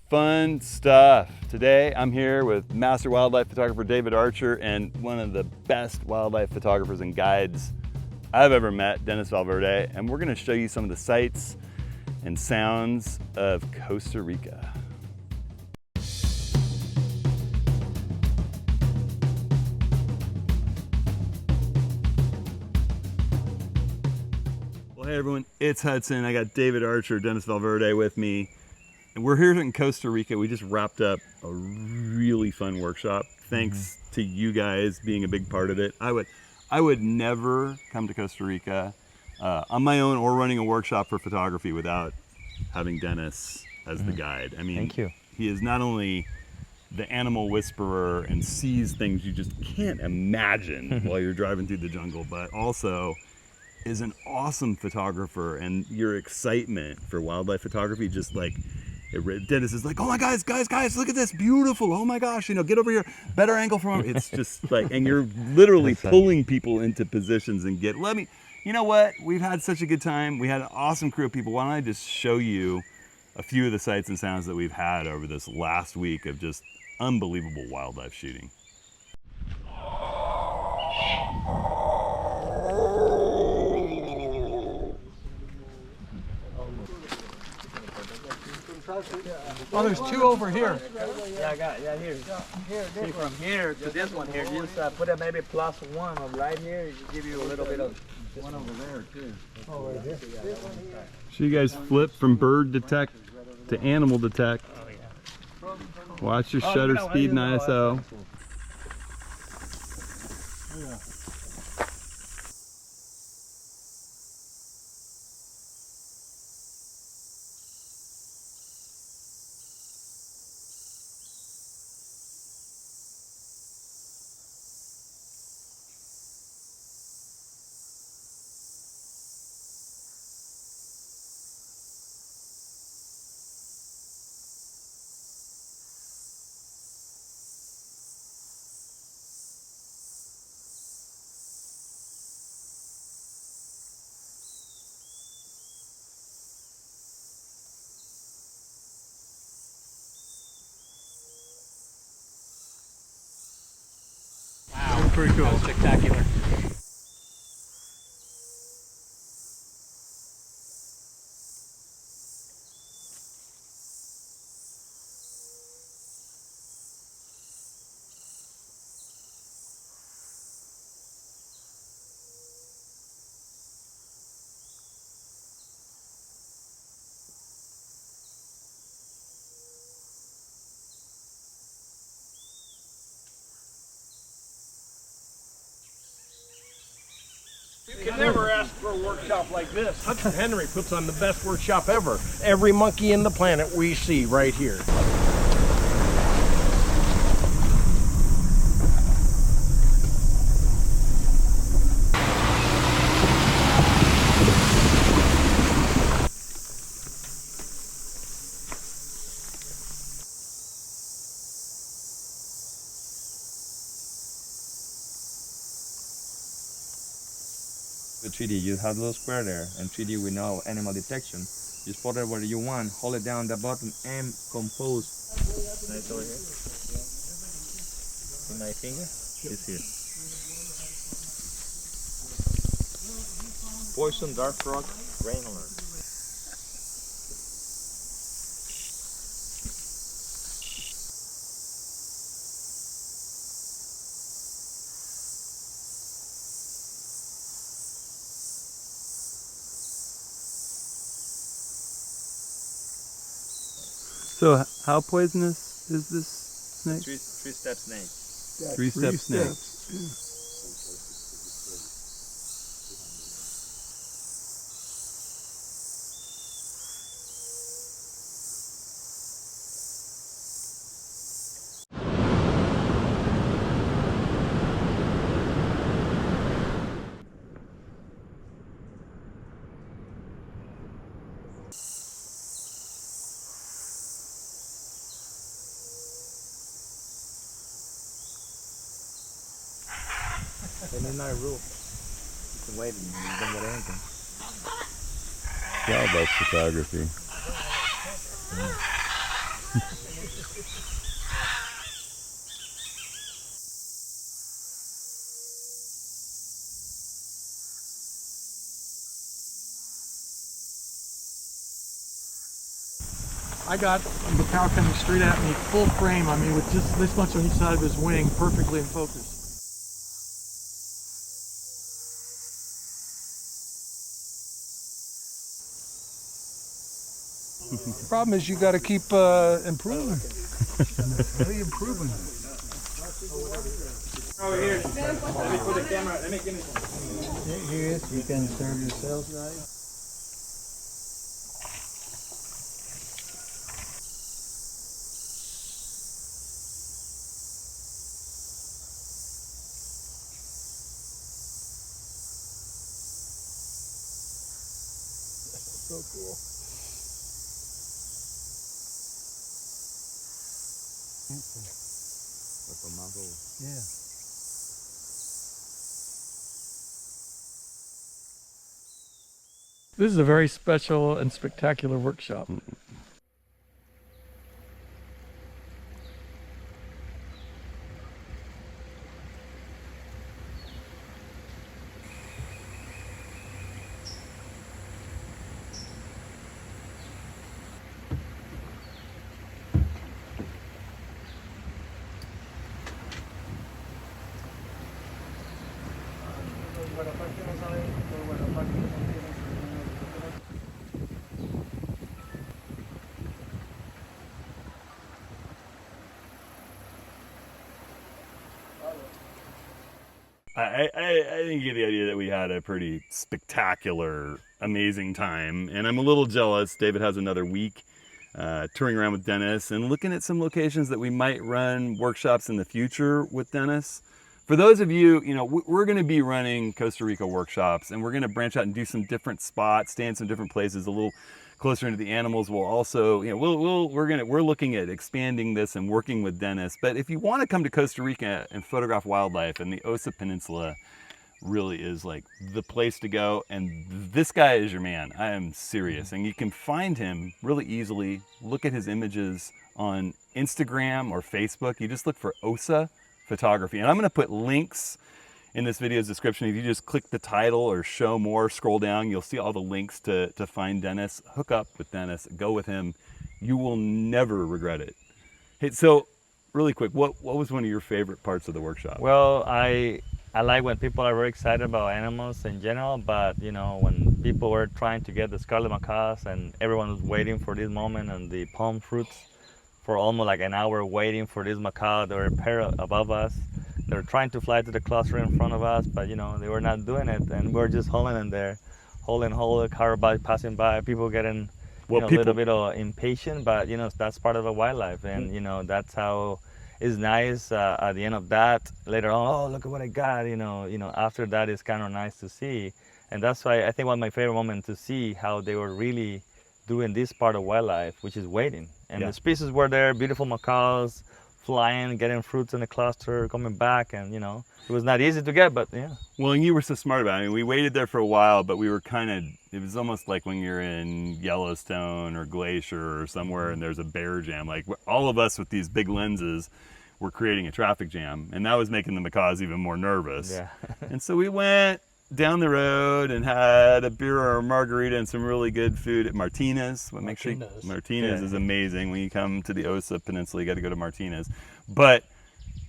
Fun stuff. Today I'm here with master wildlife photographer David Archer and one of the best wildlife photographers and guides I've ever met, Dennis Valverde, and we're going to show you some of the sights and sounds of Costa Rica. Well, hey everyone, it's Hudson. I got David Archer, Dennis Valverde with me. And we're here in Costa Rica. We just wrapped up a really fun workshop. Thanks to you guys being a big part of it. I would never come to Costa Rica on my own or running a workshop for photography without having Dennis as the guide. I mean, thank you. He is not only the animal whisperer and sees things you just can't imagine while you're driving through the jungle, but also is an awesome photographer, and your excitement for wildlife photography just like, Dennis is like, oh my guys, look at this, beautiful, oh my gosh, get over here, better angle from him. It's just like, and you're literally pulling people into positions and you know what, we've had such a good time. We had an awesome crew of people. Why don't I just show you a few of the sights and sounds that we've had over this last week of just unbelievable wildlife shooting. Oh, there's two over here. Yeah, here. See, from here to this one here, just put a maybe +1 of right here, give you a little bit of one over there too. Oh, right here. So you guys flip from bird detect to animal detect. Watch your shutter speed and ISO. Pretty cool. Spectacular. You can never ask for a workshop like this. Hudson Henry puts on the best workshop ever. Every monkey in the planet we see right here. The 3D, you have a little square there, and 3D we know animal detection. You spot it where you want, hold it down the button and compose. Nice over here. See my finger? It's here. Poison dark rock rain alert. So how poisonous is this snake? Three-step snake. Three-step snake. And there's not a rule. You can wait and you don't get anything. Wildlife photography. I got the cow coming straight at me, full frame, I mean, with just this much on each side of his wing, perfectly in focus. The problem is you got to keep improving. Really improving. Over here. Let me put the camera. Let me give me. Here, you can serve yourself, guys. So cool. Yeah. This is a very special and spectacular workshop. I think you get the idea that we had a pretty spectacular, amazing time, and I'm a little jealous. David has another week touring around with Dennis and looking at some locations that we might run workshops in the future with Dennis. For those of you, we're going to be running Costa Rica workshops, and we're going to branch out and do some different spots, stay in some different places, a little closer into the animals. We'll also, we're looking at expanding this and working with Dennis. But if you want to come to Costa Rica and photograph wildlife, and the Osa Peninsula really is like the place to go, and this guy is your man. I am serious. And you can find him really easily. Look at his images on Instagram or Facebook. You just look for Osa Photography, and I'm going to put links in this video's description. If you just click the title or show more, scroll down, you'll see all the links to find Dennis. Hook up with Dennis, go with him. You will never regret it. Hey, so really quick, what was one of your favorite parts of the workshop? Well, I like when people are very excited about animals in general, but when people were trying to get the scarlet macaws and everyone was waiting for this moment, and the palm fruits for almost like an hour waiting for this macaw. They were a pair above us. They were trying to fly to the cluster in front of us, but they were not doing it, and we were just holding in there, holding, car by passing by, people getting a little bit impatient, but that's part of the wildlife, and that's how it's nice at the end of that. Later on, oh, look at what I got, after that it's kind of nice to see, and that's why I think one of my favorite moments to see how they were really doing this part of wildlife, which is waiting, and the species were there, beautiful macaws, flying, getting fruits in the cluster, coming back, and it was not easy to get, but yeah. Well, and you were so smart about it. I mean, we waited there for a while, but we were it was almost like when you're in Yellowstone or Glacier or somewhere and there's a bear jam. Like all of us with these big lenses were creating a traffic jam, and that was making the macaws even more nervous. Yeah. And so we went down the road and had a beer or a margarita and some really good food at Martinez. Martinez is amazing. When you come to the Osa Peninsula, you got to go to Martinez. But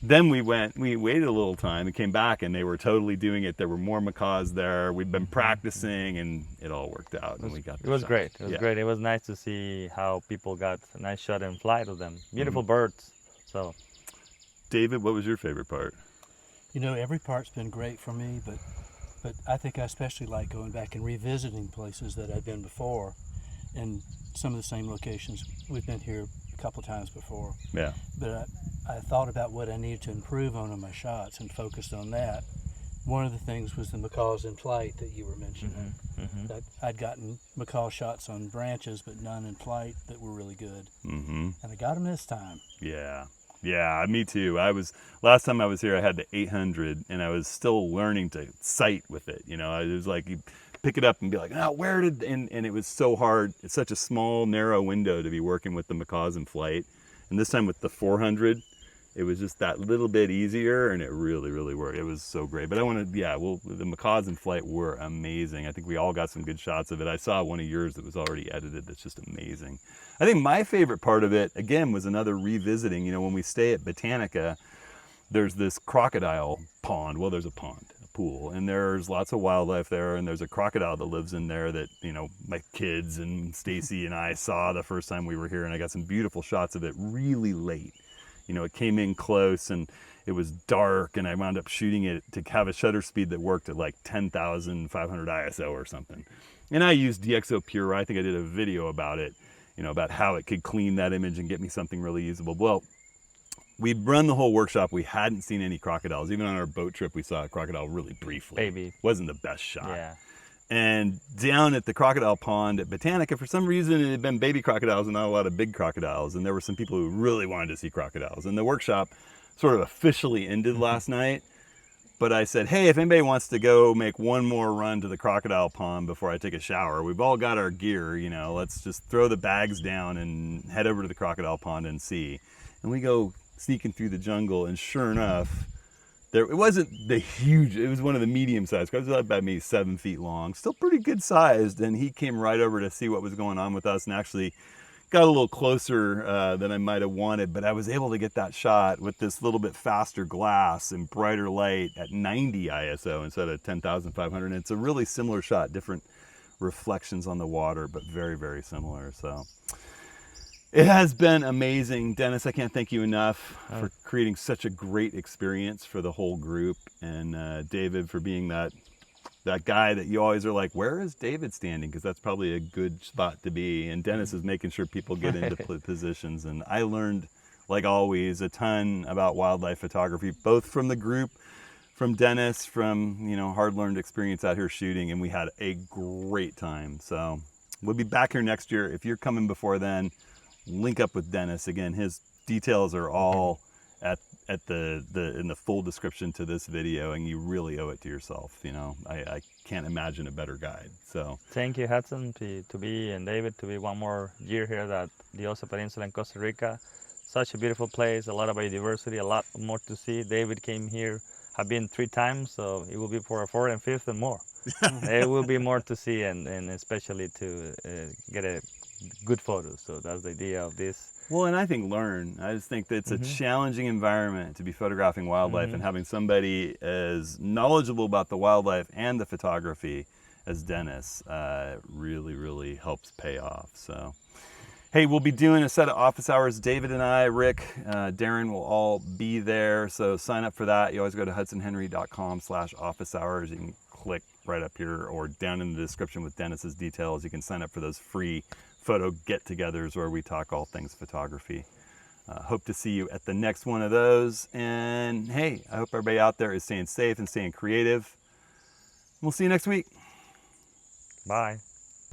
then we waited a little time and came back, and they were totally doing it. There were more macaws there. We'd been practicing, and it all worked out. And we got it was great. It was great. It was nice to see how people got a nice shot and flight of them. Beautiful birds. So, David, what was your favorite part? Every part's been great for me, but I think I especially like going back and revisiting places that I've been before, and some of the same locations. We've been here a couple times before. Yeah. But I thought about what I needed to improve on my shots and focused on that. One of the things was the macaws in flight that you were mentioning. I'd gotten macaw shots on branches, but none in flight that were really good. And I got them this time. Yeah, me too. Last time I was here, I had the 800, and I was still learning to sight with it. It was like pick it up and be like, oh, where did, and it was so hard. It's such a small, narrow window to be working with the macaws in flight. And this time with the 400, it was just that little bit easier, and it really, really worked. It was so great. But I want to, yeah, well, the macaws in flight were amazing. I think we all got some good shots of it. I saw one of yours that was already edited that's just amazing. I think my favorite part of it, again, was another revisiting. You know, when we stay at Botanica, there's this crocodile pond. Well, there's a pond, a pool, and there's lots of wildlife there, and there's a crocodile that lives in there that, you know, my kids and Stacy and I saw the first time we were here, and I got some beautiful shots of it really late. You know, it came in close and it was dark, and I wound up shooting it to have a shutter speed that worked at like 10,500 ISO or something. And I used DxO Pure. I think I did a video about it, you know, about how it could clean that image and get me something really usable. Well, we'd run the whole workshop. We hadn't seen any crocodiles. Even on our boat trip, we saw a crocodile really briefly. Baby. Wasn't the best shot. Yeah. And down at the crocodile pond at Botanica, for some reason, it had been baby crocodiles and not a lot of big crocodiles. And there were some people who really wanted to see crocodiles. And the workshop sort of officially ended last night. But I said, hey, if anybody wants to go make one more run to the crocodile pond before I take a shower, we've all got our gear, you know, let's just throw the bags down and head over to the crocodile pond and see. And we go sneaking through the jungle, and sure enough, it wasn't the huge, it was one of the medium-sized crocodiles. It was about maybe 7 feet long, still pretty good sized, and he came right over to see what was going on with us and actually got a little closer than I might have wanted, but I was able to get that shot with this little bit faster glass and brighter light at 90 ISO instead of 10,500. And it's a really similar shot, different reflections on the water, but very, very similar. So it has been amazing. Dennis, I can't thank you enough for creating such a great experience for the whole group, and David for being that guy that you always are like, where is David standing? Because that's probably a good spot to be. And Dennis is making sure people get into positions. And I learned, like always, a ton about wildlife photography, both from the group, from Dennis, from, you know, hard-learned experience out here shooting, and we had a great time. So we'll be back here next year. If you're coming before then, link up with Dennis. Again, his details are all in the full description to this video, and you really owe it to yourself. You know, I can't imagine a better guide. So thank you, Hudson, to be, and David, to be one more year here at the Osa Peninsula in Costa Rica. Such a beautiful place, a lot of biodiversity, a lot more to see. David came here, have been 3 times, so it will be for a 4th and 5th and more. There will be more to see, and especially to get a good photos. So that's the idea of this. Well, and I think learn. I just think that it's a challenging environment to be photographing wildlife, and having somebody as knowledgeable about the wildlife and the photography as Dennis really, really helps pay off. So, hey, we'll be doing a set of office hours. David and I, Rick, Darren will all be there. So sign up for that. You always go to hudsonhenry.com/office hours. You can click right up here or down in the description with Dennis's details. You can sign up for those free photo get-togethers where we talk all things photography. Hope to see you at the next one of those. And hey, I hope everybody out there is staying safe and staying creative. We'll see you next week. Bye.